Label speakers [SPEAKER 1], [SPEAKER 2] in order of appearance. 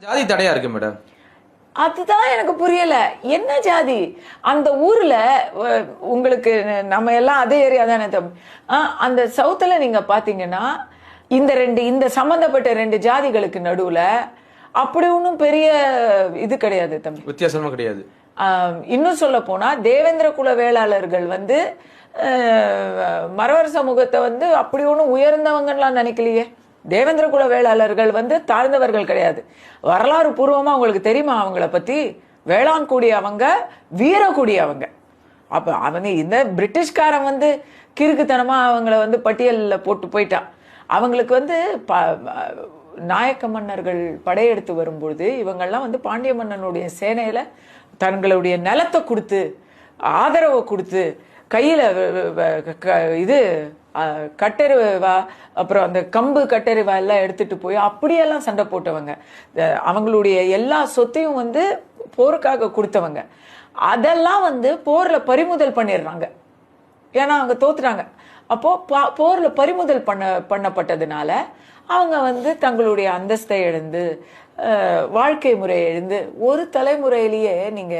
[SPEAKER 1] ஜாதி தடையா இருக்கு மேடம்.
[SPEAKER 2] அதுதான் எனக்கு புரியல. என்ன ஜாதி அந்த ஊர்ல? உங்களுக்கு நம்ம எல்லாம் அதே ஏரியா தானே தம்பி. அந்த சவுத்துல நீங்க பாத்தீங்கன்னா இந்த சம்பந்தப்பட்ட ரெண்டு ஜாதிகளுக்கு நடுவுல அப்படி ஒன்றும் பெரிய இது கிடையாது தம்பி,
[SPEAKER 1] வித்தியாசமா கிடையாது.
[SPEAKER 2] இன்னும் சொல்ல போனா தேவேந்திர குல வேளாளர்கள் மறவர் சமூகத்தை அப்படி ஒன்றும் உயர்ந்தவங்கலாம் நினைக்கலையே. தேவேந்திர குல வேளாளர்கள் தாழ்ந்தவர்கள் கிடையாது. வரலாறு பூர்வமா உங்களுக்கு தெரியுமா அவங்கள பத்தி? வேளாண் கூடிய அவங்க, வீர கூடிய அவங்க. அப்ப அவங்க இந்த பிரிட்டிஷ்காரன் கிறுக்குத்தனமா அவங்கள பட்டியலில் போட்டு போயிட்டான். அவங்களுக்கு நாயக்க மன்னர்கள் படையெடுத்து வரும்பொழுது இவங்கெல்லாம் பாண்டிய மன்னனுடைய சேனையில தங்களுடைய நிலத்தை கொடுத்து ஆதரவை கொடுத்து கையில இது கட்டெருவா அப்புறம் அந்த கம்பு கட்டெருவா எல்லாம் எடுத்துட்டு போய் அப்படியெல்லாம் சண்டை போட்டவங்க. அவங்களுடைய எல்லா சொத்தையும் போருக்காக கொடுத்தவங்க. அதெல்லாம் போர்ல பறிமுதல் பண்ணிடுறாங்க. ஏன்னா அவங்க தோத்துறாங்க. அப்போ போர்ல பறிமுதல் பண்ணப்பட்டதுனால அவங்க தங்களுடைய அந்தஸ்தை இழந்து வாழ்க்கை முறையை இழந்து ஒரு தலைமுறையிலேயே நீங்க